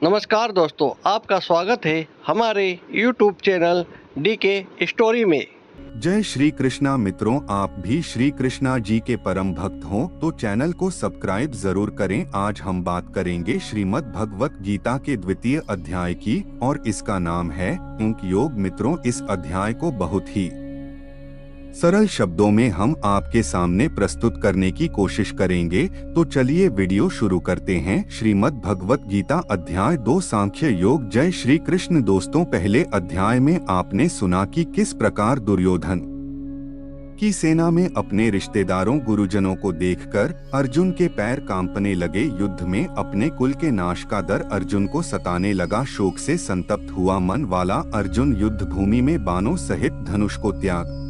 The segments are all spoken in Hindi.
नमस्कार दोस्तों, आपका स्वागत है हमारे YouTube चैनल DK स्टोरी में। जय श्री कृष्णा मित्रों, आप भी श्री कृष्णा जी के परम भक्त हों तो चैनल को सब्सक्राइब जरूर करें। आज हम बात करेंगे श्रीमद् भगवत गीता के द्वितीय अध्याय की और इसका नाम है ऊंक योग। मित्रों, इस अध्याय को बहुत ही सरल शब्दों में हम आपके सामने प्रस्तुत करने की कोशिश करेंगे। तो चलिए वीडियो शुरू करते हैं। श्रीमद् भगवत गीता अध्याय 2 सांख्य योग। जय श्री कृष्ण। दोस्तों, पहले अध्याय में आपने सुना कि किस प्रकार दुर्योधन की सेना में अपने रिश्तेदारों गुरुजनों को देखकर अर्जुन के पैर कांपने लगे। युद्ध में अपने कुल के नाश का डर अर्जुन को सताने लगा। शोक से संतप्त हुआ मन वाला अर्जुन युद्ध भूमि में बाणों सहित धनुष को त्याग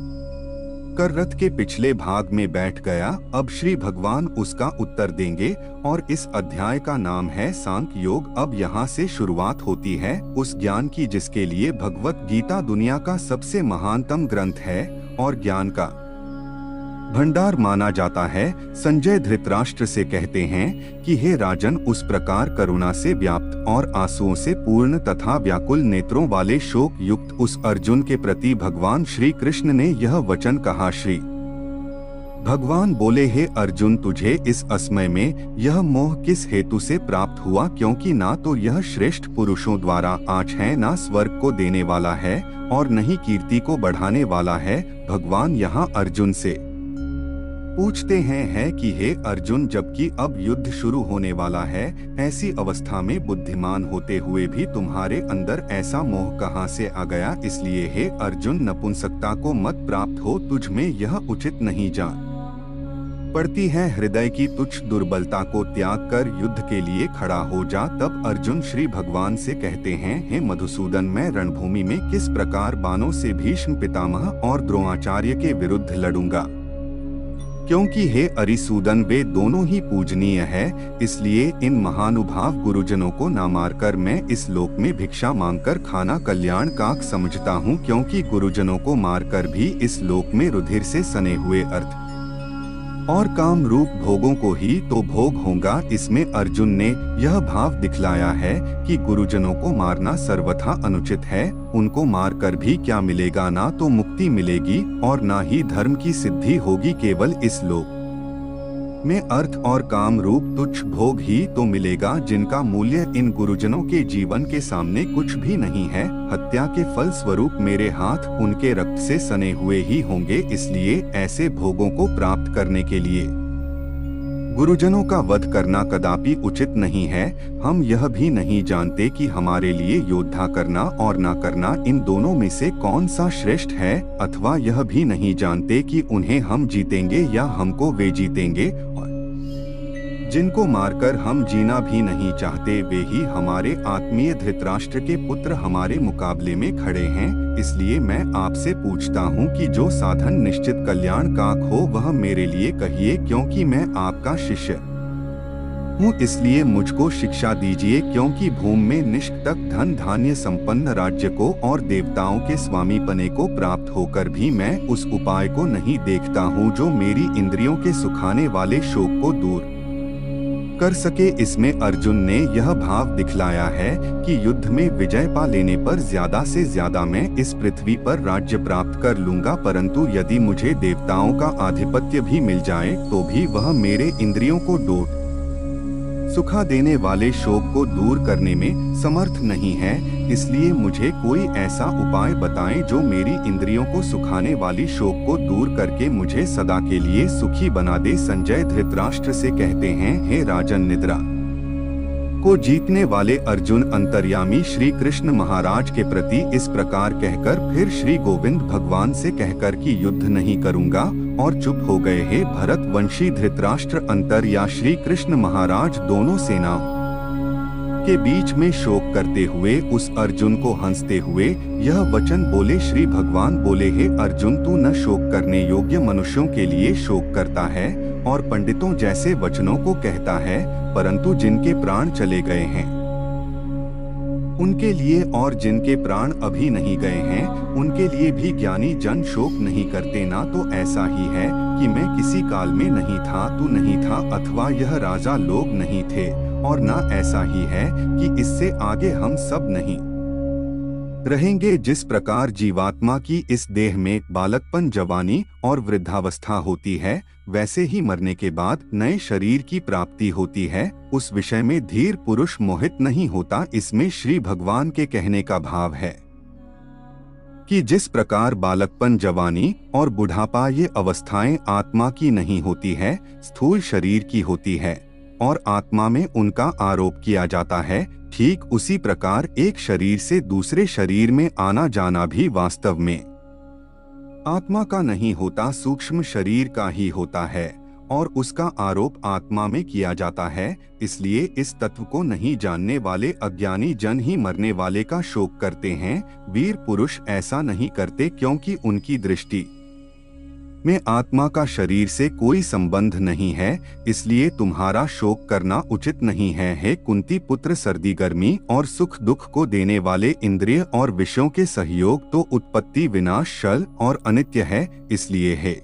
कर रथ के पिछले भाग में बैठ गया। अब श्री भगवान उसका उत्तर देंगे और इस अध्याय का नाम है सांख्य योग। अब यहाँ से शुरुआत होती है उस ज्ञान की जिसके लिए भगवत गीता दुनिया का सबसे महानतम ग्रंथ है और ज्ञान का भंडार माना जाता है। संजय धृतराष्ट्र से कहते हैं कि हे राजन, उस प्रकार करुणा से व्याप्त और आंसुओं से पूर्ण तथा व्याकुल नेत्रों वाले शोक युक्त उस अर्जुन के प्रति भगवान श्री कृष्ण ने यह वचन कहा। श्री भगवान बोले, हे अर्जुन, तुझे इस असमय में यह मोह किस हेतु से प्राप्त हुआ? क्योंकि ना तो यह श्रेष्ठ पुरुषों द्वारा आँच है, ना स्वर्ग को देने वाला है और न ही कीर्ति को बढ़ाने वाला है। भगवान यहाँ अर्जुन से पूछते हैं कि हे अर्जुन, जबकि अब युद्ध शुरू होने वाला है, ऐसी अवस्था में बुद्धिमान होते हुए भी तुम्हारे अंदर ऐसा मोह कहाँ से आ गया? इसलिए हे अर्जुन, नपुंसकता को मत प्राप्त हो, तुझ में यह उचित नहीं जान पड़ती है। हृदय की तुच्छ दुर्बलता को त्याग कर युद्ध के लिए खड़ा हो जा। तब अर्जुन श्री भगवान से कहते हैं, हे मधुसूदन, मैं रणभूमि में किस प्रकार बाणों से भीष्म पितामह और द्रोणाचार्य के विरुद्ध लड़ूंगा? क्योंकि हे अरिसूदन, वे दोनों ही पूजनीय है। इसलिए इन महानुभाव गुरुजनों को न मारकर मैं इस लोक में भिक्षा मांगकर खाना कल्याण काक समझता हूँ। क्योंकि गुरुजनों को मारकर भी इस लोक में रुधिर से सने हुए अर्थ और काम रूप भोगों को ही तो भोग होगा। इसमें अर्जुन ने यह भाव दिखलाया है कि गुरुजनों को मारना सर्वथा अनुचित है। उनको मारकर भी क्या मिलेगा? ना तो मुक्ति मिलेगी और ना ही धर्म की सिद्धि होगी। केवल इस लोक में अर्थ और काम रूप तुच्छ भोग ही तो मिलेगा, जिनका मूल्य इन गुरुजनों के जीवन के सामने कुछ भी नहीं है। हत्या के फल स्वरूप मेरे हाथ उनके रक्त से सने हुए ही होंगे। इसलिए ऐसे भोगों को प्राप्त करने के लिए गुरुजनों का वध करना कदापि उचित नहीं है। हम यह भी नहीं जानते कि हमारे लिए योद्धा करना और ना करना, इन दोनों में से कौन सा श्रेष्ठ है, अथवा यह भी नहीं जानते कि उन्हें हम जीतेंगे या हमको वे जीतेंगे। जिनको मारकर हम जीना भी नहीं चाहते, वे ही हमारे आत्मीय धृतराष्ट्र के पुत्र हमारे मुकाबले में खड़े हैं। इसलिए मैं आपसे पूछता हूँ कि जो साधन निश्चित कल्याण काक हो वह मेरे लिए कहिए, क्योंकि मैं आपका शिष्य हूँ। इसलिए मुझको शिक्षा दीजिए, क्योंकि भूमि में निष्कटक धन धान्य संपन्न राज्य को और देवताओं के स्वामी पने को प्राप्त होकर भी मैं उस उपाय को नहीं देखता हूँ जो मेरी इंद्रियों के सुखाने वाले शोक को दूर कर सके। इसमें अर्जुन ने यह भाव दिखलाया है कि युद्ध में विजय पा लेने पर ज्यादा से ज्यादा मैं इस पृथ्वी पर राज्य प्राप्त कर लूंगा, परंतु यदि मुझे देवताओं का आधिपत्य भी मिल जाए तो भी वह मेरे इंद्रियों को डोट सुखा देने वाले शोक को दूर करने में समर्थ नहीं है। इसलिए मुझे कोई ऐसा उपाय बताएं जो मेरी इंद्रियों को सुखाने वाली शोक को दूर करके मुझे सदा के लिए सुखी बना दे। संजय धृतराष्ट्र से कहते हैं, हे राजन, निद्रा को जीतने वाले अर्जुन अंतर्यामी श्री कृष्ण महाराज के प्रति इस प्रकार कहकर फिर श्री गोविंद भगवान से कहकर कि युद्ध नहीं करूंगा और चुप हो गए। हे भरत वंशी धृतराष्ट्र अंतर या श्री कृष्ण महाराज दोनों सेनाओं के बीच में शोक करते हुए उस अर्जुन को हंसते हुए यह वचन बोले। श्री भगवान बोले, हे अर्जुन, तू न शोक करने योग्य मनुष्यों के लिए शोक करता है और पंडितों जैसे वचनों को कहता है, परंतु जिनके प्राण चले गए हैं उनके लिए और जिनके प्राण अभी नहीं गए हैं उनके लिए भी ज्ञानी जन शोक नहीं करते। ना तो ऐसा ही है कि मैं किसी काल में नहीं था, तू नहीं था, अथवा यह राजा लोग नहीं थे और ना ऐसा ही है कि इससे आगे हम सब नहीं रहेंगे। जिस प्रकार जीवात्मा की इस देह में बालकपन, जवानी और वृद्धावस्था होती है, वैसे ही मरने के बाद नए शरीर की प्राप्ति होती है। उस विषय में धीर पुरुष मोहित नहीं होता। इसमें श्री भगवान के कहने का भाव है कि जिस प्रकार बालकपन, जवानी और बुढ़ापा ये अवस्थाएं आत्मा की नहीं होती है, स्थूल शरीर की होती है और आत्मा में उनका आरोप किया जाता है, ठीक उसी प्रकार एक शरीर से दूसरे शरीर में आना जाना भी वास्तव में आत्मा का नहीं होता, सूक्ष्म शरीर का ही होता है और उसका आरोप आत्मा में किया जाता है। इसलिए इस तत्व को नहीं जानने वाले अज्ञानी जन ही मरने वाले का शोक करते हैं। वीर पुरुष ऐसा नहीं करते, क्योंकि उनकी दृष्टि में आत्मा का शरीर से कोई संबंध नहीं है। इसलिए तुम्हारा शोक करना उचित नहीं है। हे कुंती पुत्र, सर्दी, गर्मी और सुख दुख को देने वाले इंद्रिय और विषयों के सहयोग तो उत्पत्ति, विनाश, छल और अनित्य है। इसलिए है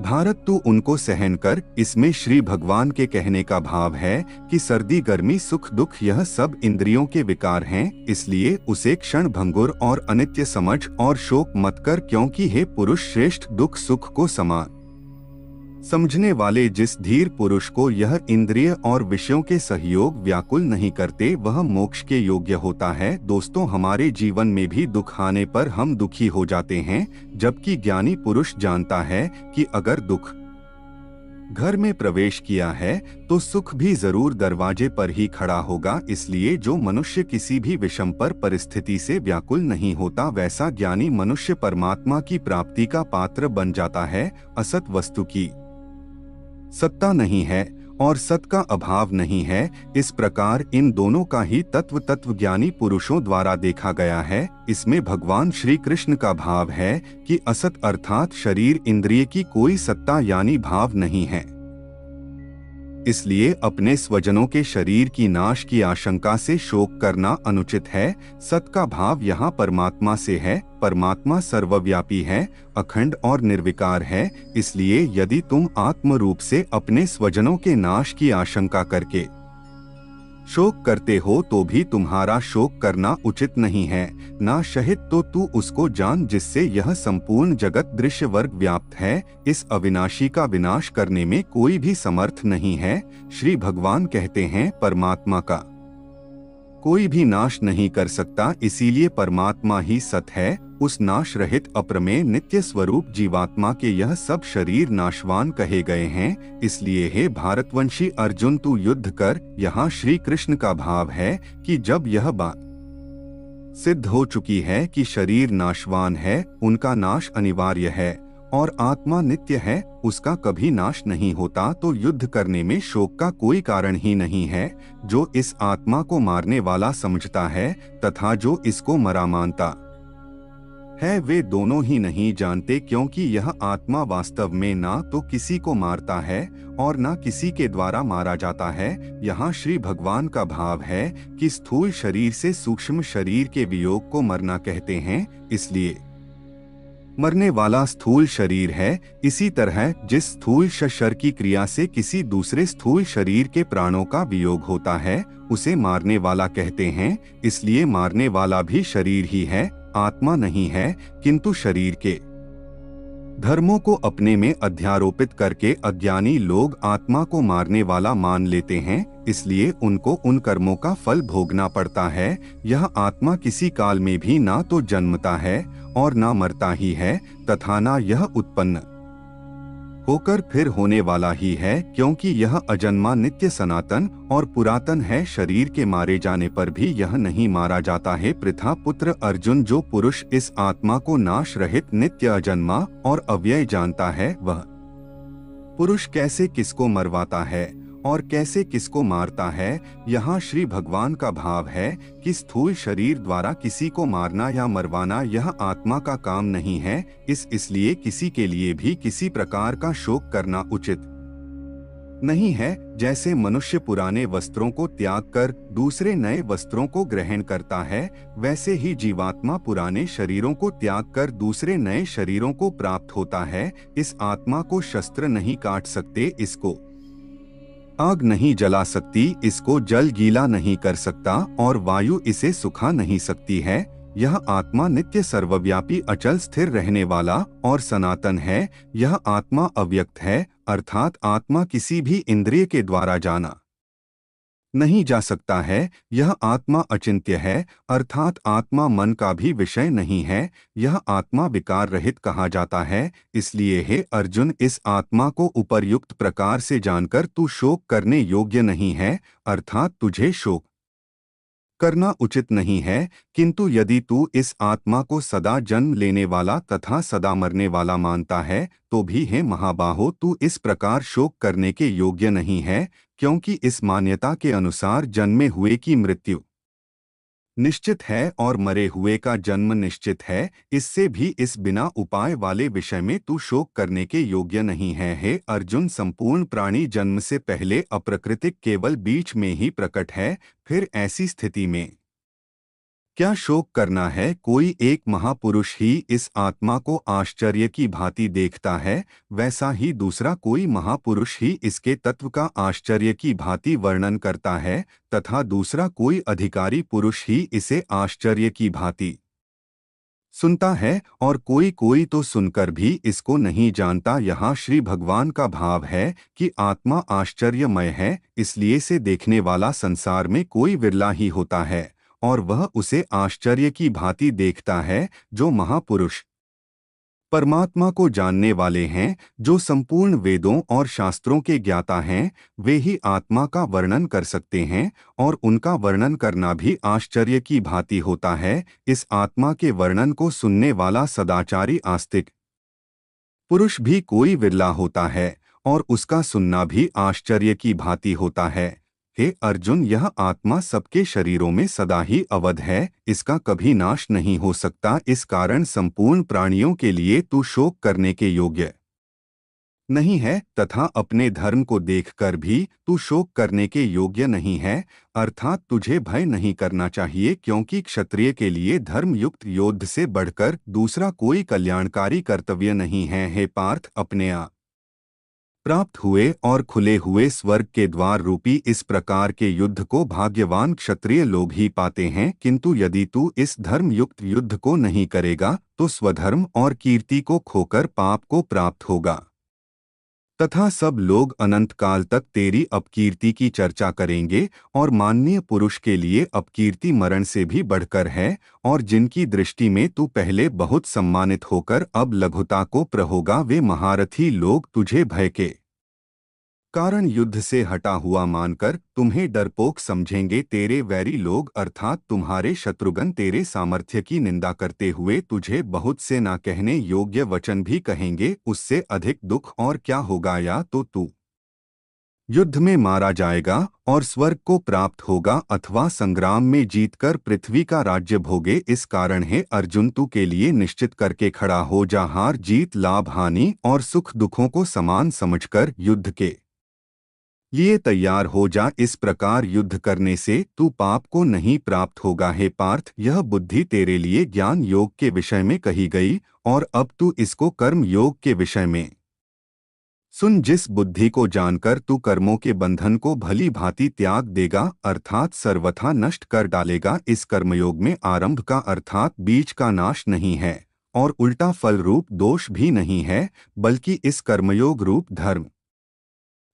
भारत, तू उनको सहन कर। इसमें श्री भगवान के कहने का भाव है कि सर्दी, गर्मी, सुख दुख यह सब इंद्रियों के विकार हैं। इसलिए उसे क्षण भंगुर और अनित्य समझ और शोक मत कर, क्योंकि हे पुरुष श्रेष्ठ, दुख सुख को समान समझने वाले जिस धीर पुरुष को यह इंद्रिय और विषयों के सहयोग व्याकुल नहीं करते, वह मोक्ष के योग्य होता है। दोस्तों, हमारे जीवन में भी दुख आने पर हम दुखी हो जाते हैं, जबकि ज्ञानी पुरुष जानता है कि अगर दुख घर में प्रवेश किया है तो सुख भी जरूर दरवाजे पर ही खड़ा होगा। इसलिए जो मनुष्य किसी भी विषम पर परिस्थिति से व्याकुल नहीं होता, वैसा ज्ञानी मनुष्य परमात्मा की प्राप्ति का पात्र बन जाता है। असत वस्तु की सत्ता नहीं है और सत का अभाव नहीं है। इस प्रकार इन दोनों का ही तत्व ज्ञानी पुरुषों द्वारा देखा गया है। इसमें भगवान श्री कृष्ण का भाव है कि असत अर्थात शरीर, इंद्रिय की कोई सत्ता यानी भाव नहीं है। इसलिए अपने स्वजनों के शरीर की नाश की आशंका से शोक करना अनुचित है। सत का भाव यहाँ परमात्मा से है। परमात्मा सर्वव्यापी है, अखंड और निर्विकार है। इसलिए यदि तुम आत्म रूप से अपने स्वजनों के नाश की आशंका करके शोक करते हो तो भी तुम्हारा शोक करना उचित नहीं है। ना शहित तो तू उसको जान जिससे यह संपूर्ण जगत दृश्य वर्ग व्याप्त है। इस अविनाशी का विनाश करने में कोई भी समर्थ नहीं है। श्री भगवान कहते हैं, परमात्मा का कोई भी नाश नहीं कर सकता, इसीलिए परमात्मा ही सत है। उस नाश रहित अप्रमेय नित्य स्वरूप जीवात्मा के यह सब शरीर नाशवान कहे गए हैं। इसलिए हे भारतवंशी अर्जुन, तू युद्ध कर। यहाँ श्री कृष्ण का भाव है कि जब यह बात सिद्ध हो चुकी है कि शरीर नाशवान है, उनका नाश अनिवार्य है और आत्मा नित्य है, उसका कभी नाश नहीं होता, तो युद्ध करने में शोक का कोई कारण ही नहीं है। जो इस आत्मा को मारने वाला समझता है तथा जो इसको मरा मानता है, वे दोनों ही नहीं जानते, क्योंकि यह आत्मा वास्तव में ना तो किसी को मारता है और ना किसी के द्वारा मारा जाता है। यहाँ श्री भगवान का भाव है कि स्थूल शरीर से सूक्ष्म शरीर के वियोग को मरना कहते हैं। इसलिए मरने वाला स्थूल शरीर है। इसी तरह जिस स्थूल शरीर की क्रिया से किसी दूसरे स्थूल शरीर के प्राणों का वियोग होता है, उसे मारने वाला कहते हैं। इसलिए मारने वाला भी शरीर ही है, आत्मा नहीं है। किंतु शरीर के धर्मों को अपने में अध्यारोपित करके अज्ञानी लोग आत्मा को मारने वाला मान लेते हैं। इसलिए उनको उन कर्मों का फल भोगना पड़ता है। यह आत्मा किसी काल में भी ना तो जन्मता है और ना मरता ही है, तथा ना यह उत्पन्न होकर फिर होने वाला ही है, क्योंकि यह अजन्मा, नित्य, सनातन और पुरातन है। शरीर के मारे जाने पर भी यह नहीं मारा जाता है। पृथा पुत्र अर्जुन, जो पुरुष इस आत्मा को नाश रहित, नित्य, अजन्मा और अव्यय जानता है, वह पुरुष कैसे किसको मरवाता है और कैसे किसको मारता है। यहाँ श्री भगवान का भाव है कि स्थूल शरीर द्वारा किसी को मारना या मरवाना यह आत्मा का काम नहीं है। इसलिए किसी के लिए भी किसी प्रकार का शोक करना उचित नहीं है। जैसे मनुष्य पुराने वस्त्रों को त्याग कर दूसरे नए वस्त्रों को ग्रहण करता है, वैसे ही जीवात्मा पुराने शरीरों को त्याग कर दूसरे नए शरीरों को प्राप्त होता है। इस आत्मा को शस्त्र नहीं काट सकते, इसको आग नहीं जला सकती, इसको जल गीला नहीं कर सकता और वायु इसे सुखा नहीं सकती है। यह आत्मा नित्य सर्वव्यापी अचल स्थिर रहने वाला और सनातन है। यह आत्मा अव्यक्त है, अर्थात आत्मा किसी भी इंद्रिय के द्वारा जाना नहीं जा सकता है। यह आत्मा अचिंत्य है, अर्थात आत्मा मन का भी विषय नहीं है। यह आत्मा विकार रहित कहा जाता है। इसलिए हे अर्जुन, इस आत्मा को उपर्युक्त प्रकार से जानकर तू शोक करने योग्य नहीं है, अर्थात तुझे शोक करना उचित नहीं है। किंतु यदि तू इस आत्मा को सदा जन्म लेने वाला तथा सदा मरने वाला मानता है, तो भी हे महाबाहो, तू इस प्रकार शोक करने के योग्य नहीं है, क्योंकि इस मान्यता के अनुसार जन्मे हुए की मृत्यु निश्चित है और मरे हुए का जन्म निश्चित है। इससे भी इस बिना उपाय वाले विषय में तू शोक करने के योग्य नहीं है। हे अर्जुन, संपूर्ण प्राणी जन्म से पहले अप्रकृतिक केवल बीच में ही प्रकट है। फिर ऐसी स्थिति में क्या शोक करना है? कोई एक महापुरुष ही इस आत्मा को आश्चर्य की भांति देखता है, वैसा ही दूसरा कोई महापुरुष ही इसके तत्व का आश्चर्य की भांति वर्णन करता है, तथा दूसरा कोई अधिकारी पुरुष ही इसे आश्चर्य की भांति सुनता है, और कोई कोई तो सुनकर भी इसको नहीं जानता। यहाँ श्री भगवान का भाव है कि आत्मा आश्चर्यमय है, इसलिए से देखने वाला संसार में कोई विरला ही होता है, और वह उसे आश्चर्य की भांति देखता है। जो महापुरुष परमात्मा को जानने वाले हैं, जो संपूर्ण वेदों और शास्त्रों के ज्ञाता हैं, वे ही आत्मा का वर्णन कर सकते हैं, और उनका वर्णन करना भी आश्चर्य की भांति होता है। इस आत्मा के वर्णन को सुनने वाला सदाचारी आस्तिक पुरुष भी कोई विरला होता है, और उसका सुनना भी आश्चर्य की भांति होता है। हे अर्जुन, यह आत्मा सबके शरीरों में सदा ही अवध है, इसका कभी नाश नहीं हो सकता। इस कारण संपूर्ण प्राणियों के लिए तू शोक करने के योग्य नहीं है, तथा अपने धर्म को देखकर भी तू शोक करने के योग्य नहीं है, अर्थात तुझे भय नहीं करना चाहिए, क्योंकि क्षत्रिय के लिए धर्मयुक्त योद्ध से बढ़कर दूसरा कोई कल्याणकारी कर्तव्य नहीं है। हे पार्थ, अपने आप प्राप्त हुए और खुले हुए स्वर्ग के द्वार रूपी इस प्रकार के युद्ध को भाग्यवान क्षत्रिय लोग ही पाते हैं। किंतु यदि तू इस धर्मयुक्त युद्ध को नहीं करेगा, तो स्वधर्म और कीर्ति को खोकर पाप को प्राप्त होगा, तथा सब लोग अनंत काल तक तेरी अपकीर्ति की चर्चा करेंगे। और माननीय पुरुष के लिए अपकीर्ति मरण से भी बढ़कर है, और जिनकी दृष्टि में तू पहले बहुत सम्मानित होकर अब लघुता को प्रहोगा, वे महारथी लोग तुझे भय के कारण युद्ध से हटा हुआ मानकर तुम्हें डरपोक समझेंगे। तेरे वैरी लोग अर्थात तुम्हारे शत्रुघ्न तेरे सामर्थ्य की निंदा करते हुए तुझे बहुत से ना कहने योग्य वचन भी कहेंगे। उससे अधिक दुख और क्या होगा? या तो तू युद्ध में मारा जाएगा और स्वर्ग को प्राप्त होगा, अथवा संग्राम में जीतकर पृथ्वी का राज्य भोगे। इस कारण है अर्जुन, तू के लिए निश्चित करके खड़ा हो जा। हार जीत, लाभ हानि और सुख दुखों को समान समझकर युद्ध के लिए तैयार हो जा। इस प्रकार युद्ध करने से तू पाप को नहीं प्राप्त होगा। हे पार्थ, यह बुद्धि तेरे लिए ज्ञान योग के विषय में कही गई, और अब तू इसको कर्म योग के विषय में सुन। जिस बुद्धि को जानकर तू कर्मों के बंधन को भली भांति त्याग देगा, अर्थात सर्वथा नष्ट कर डालेगा। इस कर्मयोग में आरंभ का अर्थात बीज का नाश नहीं है, और उल्टा फल रूप दोष भी नहीं है, बल्कि इस कर्मयोग रूप धर्म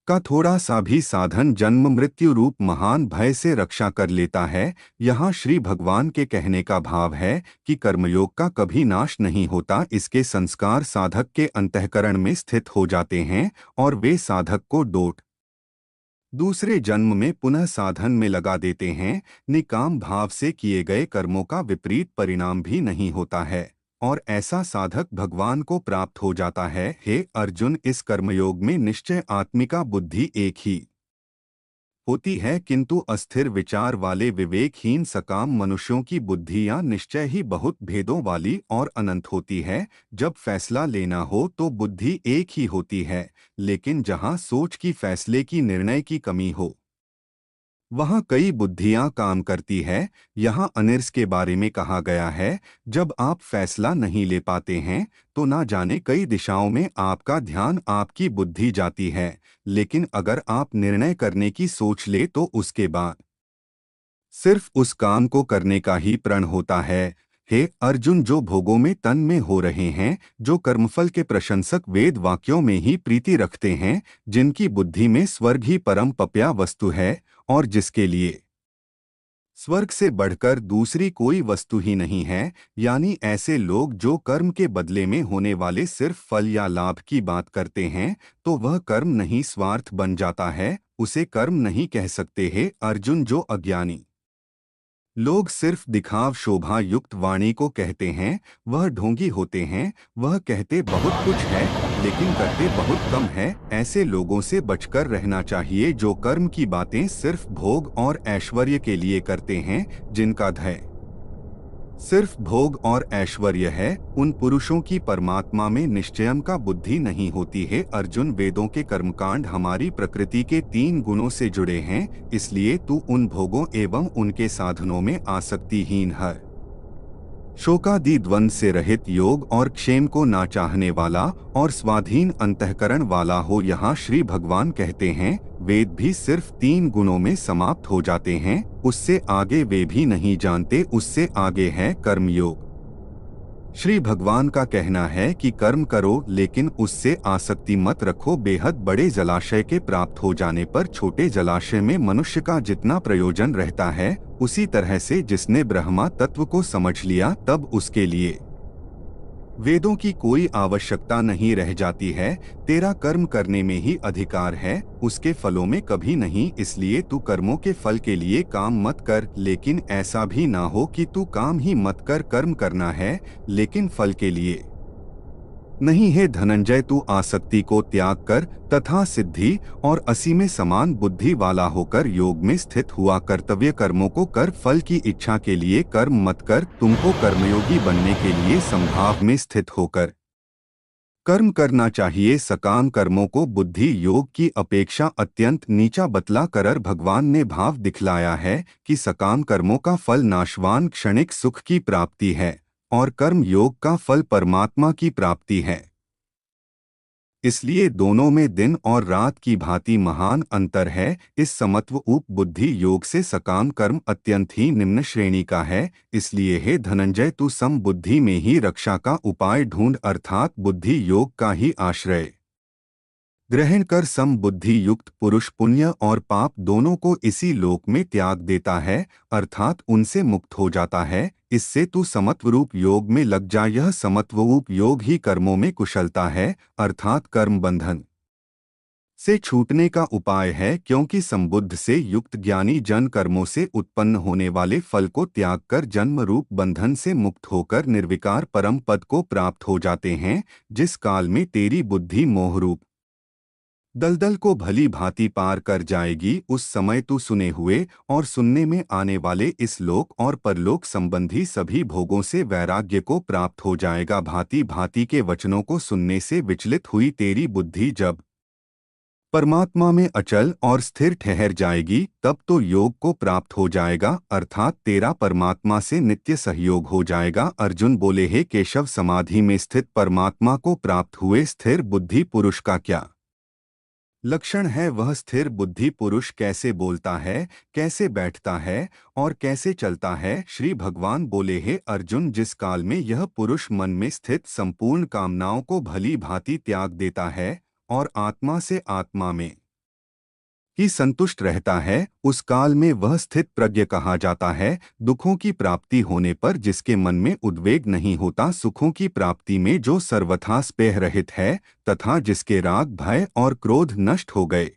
का थोड़ा सा भी साधन जन्म मृत्यु रूप महान भय से रक्षा कर लेता है। यहाँ श्री भगवान के कहने का भाव है कि कर्मयोग का कभी नाश नहीं होता। इसके संस्कार साधक के अंतःकरण में स्थित हो जाते हैं, और वे साधक को डोट दूसरे जन्म में पुनः साधन में लगा देते हैं। निकाम भाव से किए गए कर्मों का विपरीत परिणाम भी नहीं होता है, और ऐसा साधक भगवान को प्राप्त हो जाता है। हे अर्जुन, इस कर्मयोग में निश्चय आत्मिका बुद्धि एक ही होती है, किंतु अस्थिर विचार वाले विवेकहीन सकाम मनुष्यों की बुद्धियां निश्चय ही बहुत भेदों वाली और अनंत होती है। जब फैसला लेना हो तो बुद्धि एक ही होती है, लेकिन जहां सोच की फैसले की निर्णय की कमी हो, वहाँ कई बुद्धियाँ काम करती है। यहाँ अनिर्स के बारे में कहा गया है, जब आप फैसला नहीं ले पाते हैं तो ना जाने कई दिशाओं में आपका ध्यान आपकी बुद्धि जाती है, लेकिन अगर आप निर्णय करने की सोच ले तो उसके बाद सिर्फ उस काम को करने का ही प्रण होता है। हे अर्जुन, जो भोगों में तन में हो रहे हैं, जो कर्मफल के प्रशंसक वेद वाक्यों में ही प्रीति रखते हैं, जिनकी बुद्धि में स्वर्ग ही परम पप्या वस्तु है और जिसके लिए स्वर्ग से बढ़कर दूसरी कोई वस्तु ही नहीं है, यानी ऐसे लोग जो कर्म के बदले में होने वाले सिर्फ फल या लाभ की बात करते हैं, तो वह कर्म नहीं स्वार्थ बन जाता है, उसे कर्म नहीं कह सकते। हैं अर्जुन, जो अज्ञानी लोग सिर्फ दिखाव शोभा युक्त वाणी को कहते हैं, वह ढोंगी होते हैं। वह कहते बहुत कुछ है लेकिन करते बहुत कम है। ऐसे लोगों से बचकर रहना चाहिए जो कर्म की बातें सिर्फ भोग और ऐश्वर्य के लिए करते हैं, जिनका ध्येय सिर्फ भोग और ऐश्वर्य है। उन पुरुषों की परमात्मा में निश्चयम का बुद्धि नहीं होती है। अर्जुन, वेदों के कर्मकांड हमारी प्रकृति के 3 गुणों से जुड़े हैं, इसलिए तू उन भोगों एवं उनके साधनों में आसक्तिहीन है। शोकादि द्वंद से रहित योग और क्षेम को ना चाहने वाला और स्वाधीन अंतःकरण वाला हो। यहाँ श्री भगवान कहते हैं, वेद भी सिर्फ 3 गुणों में समाप्त हो जाते हैं, उससे आगे वे भी नहीं जानते। उससे आगे है कर्मयोग। श्री भगवान का कहना है कि कर्म करो लेकिन उससे आसक्ति मत रखो। बेहद बड़े जलाशय के प्राप्त हो जाने पर छोटे जलाशय में मनुष्य का जितना प्रयोजन रहता है, उसी तरह से जिसने ब्रह्मा तत्व को समझ लिया तब उसके लिए वेदों की कोई आवश्यकता नहीं रह जाती है। तेरा कर्म करने में ही अधिकार है, उसके फलों में कभी नहीं। इसलिए तू कर्मों के फल के लिए काम मत कर, लेकिन ऐसा भी ना हो कि तू काम ही मत कर। कर्म करना है लेकिन फल के लिए नहीं है। धनंजय, तू आसक्ति को त्याग कर तथा सिद्धि और असीम में समान बुद्धि वाला होकर योग में स्थित हुआ। कर्तव्य कर्मों को कर, फल की इच्छा के लिए कर्म मत कर। तुमको कर्मयोगी बनने के लिए संभाव में स्थित होकर कर्म करना चाहिए। सकाम कर्मों को बुद्धि योग की अपेक्षा अत्यंत नीचा बतला कर भगवान ने भाव दिखलाया है कि सकाम कर्मों का फल नाशवान क्षणिक सुख की प्राप्ति है और कर्म योग का फल परमात्मा की प्राप्ति है। इसलिए दोनों में दिन और रात की भांति महान अंतर है। इस समत्व उप बुद्धि योग से सकाम कर्म अत्यंत ही निम्न श्रेणी का है। इसलिए हे धनंजय, तू सम बुद्धि में ही रक्षा का उपाय ढूंढ, अर्थात बुद्धि योग का ही आश्रय ग्रहण कर। सम बुद्धि युक्त पुरुष पुण्य और पाप दोनों को इसी लोक में त्याग देता है, अर्थात उनसे मुक्त हो जाता है। इससे तू समत्वरूप योग में लग जा। यह समत्वरूप योग ही कर्मों में कुशलता है, अर्थात कर्म बंधन से छूटने का उपाय है, क्योंकि संबुद्ध से युक्त ज्ञानी जन कर्मों से उत्पन्न होने वाले फल को त्याग कर जन्म रूप बंधन से मुक्त होकर निर्विकार परम पद को प्राप्त हो जाते हैं। जिस काल में तेरी बुद्धि मोहरूप दलदल को भली भांति पार कर जाएगी, उस समय तू सुने हुए और सुनने में आने वाले इस लोक और परलोक संबंधी सभी भोगों से वैराग्य को प्राप्त हो जाएगा। भांति भांति के वचनों को सुनने से विचलित हुई तेरी बुद्धि जब परमात्मा में अचल और स्थिर ठहर जाएगी, तब तो योग को प्राप्त हो जाएगा, अर्थात तेरा परमात्मा से नित्य सहयोग हो जाएगा। अर्जुन बोले, हे केशव, समाधि में स्थित परमात्मा को प्राप्त हुए स्थिर बुद्धि पुरुष का क्या लक्षण है? वह स्थिर बुद्धि पुरुष कैसे बोलता है, कैसे बैठता है और कैसे चलता है? श्री भगवान बोले, हे अर्जुन, जिस काल में यह पुरुष मन में स्थित संपूर्ण कामनाओं को भली भांति त्याग देता है और आत्मा से आत्मा में ही संतुष्ट रहता है, उस काल में वह स्थित प्रज्ञ कहा जाता है। दुखों की प्राप्ति होने पर जिसके मन में उद्वेग नहीं होता, सुखों की प्राप्ति में जो सर्वथा स्पेह रहित है तथा जिसके राग भय और क्रोध नष्ट हो गए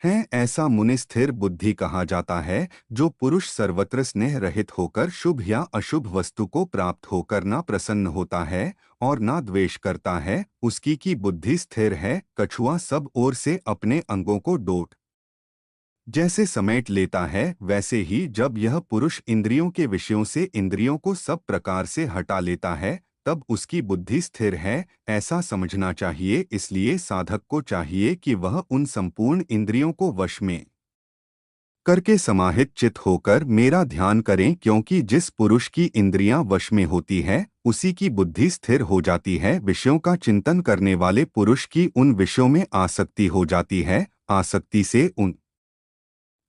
हैं, ऐसा मुनि स्थिर बुद्धि कहा जाता है। जो पुरुष सर्वत्र स्नेह रहित होकर शुभ या अशुभ वस्तु को प्राप्त होकर ना प्रसन्न होता है और ना द्वेष करता है, उसकी की बुद्धि स्थिर है। कछुआ सब ओर से अपने अंगों को डोट जैसे समेट लेता है, वैसे ही जब यह पुरुष इंद्रियों के विषयों से इंद्रियों को सब प्रकार से हटा लेता है, तब उसकी बुद्धि स्थिर है, ऐसा समझना चाहिए। इसलिए साधक को चाहिए कि वह उन संपूर्ण इंद्रियों को वश में करके समाहित चित होकर मेरा ध्यान करें, क्योंकि जिस पुरुष की इंद्रियां वश में होती है उसी की बुद्धि स्थिर हो जाती है। विषयों का चिंतन करने वाले पुरुष की उन विषयों में आसक्ति हो जाती है। आसक्ति से उन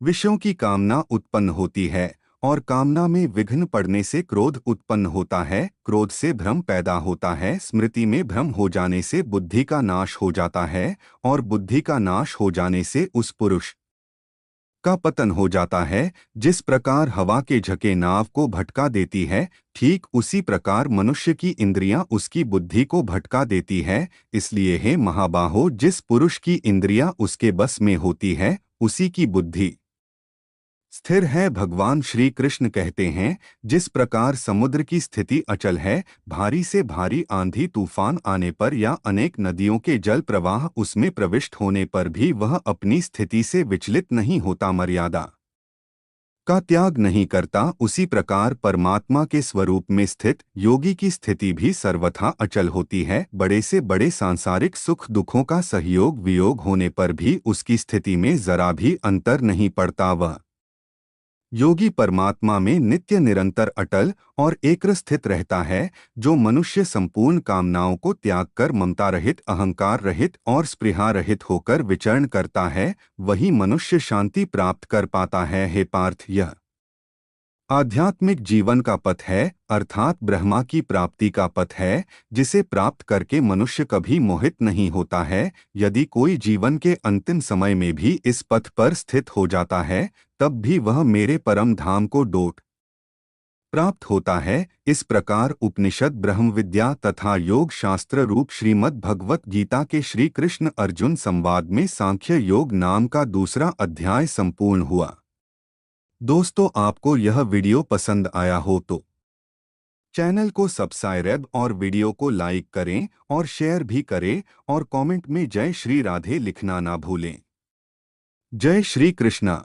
विषयों की कामना उत्पन्न होती है और कामना में विघ्न पड़ने से क्रोध उत्पन्न होता है। क्रोध से भ्रम पैदा होता है। स्मृति में भ्रम हो जाने से बुद्धि का नाश हो जाता है और बुद्धि का नाश हो जाने से उस पुरुष का पतन हो जाता है। जिस प्रकार हवा के झके नाव को भटका देती है, ठीक उसी प्रकार मनुष्य की इंद्रियां उसकी बुद्धि को भटका देती है। इसलिए हे महाबाहो, जिस पुरुष की इंद्रियां उसके बस में होती है उसी की बुद्धि स्थिर है। भगवान श्री कृष्ण कहते हैं, जिस प्रकार समुद्र की स्थिति अचल है, भारी से भारी आंधी तूफान आने पर या अनेक नदियों के जल प्रवाह उसमें प्रविष्ट होने पर भी वह अपनी स्थिति से विचलित नहीं होता, मर्यादा का त्याग नहीं करता, उसी प्रकार परमात्मा के स्वरूप में स्थित योगी की स्थिति भी सर्वथा अचल होती है। बड़े से बड़े सांसारिक सुख दुखों का सहयोग वियोग होने पर भी उसकी स्थिति में जरा भी अंतर नहीं पड़ता। वह योगी परमात्मा में नित्य निरंतर अटल और एकाग्र स्थित रहता है। जो मनुष्य संपूर्ण कामनाओं को त्याग कर ममता रहित, अहंकार रहित और स्पृहा रहित होकर विचरण करता है, वही मनुष्य शांति प्राप्त कर पाता है। हे पार्थ, यह आध्यात्मिक जीवन का पथ है, अर्थात ब्रह्मा की प्राप्ति का पथ है, जिसे प्राप्त करके मनुष्य कभी मोहित नहीं होता है। यदि कोई जीवन के अंतिम समय में भी इस पथ पर स्थित हो जाता है, तब भी वह मेरे परम धाम को डोट प्राप्त होता है। इस प्रकार उपनिषद, ब्रह्म विद्या तथा योग शास्त्र रूप श्रीमद् भगवत गीता के श्री कृष्ण अर्जुन संवाद में सांख्य योग नाम का दूसरा अध्याय संपूर्ण हुआ। दोस्तों, आपको यह वीडियो पसंद आया हो तो चैनल को सब्सक्राइब और वीडियो को लाइक करें और शेयर भी करें और कमेंट में जय श्री राधे लिखना ना भूलें। जय श्री कृष्णा।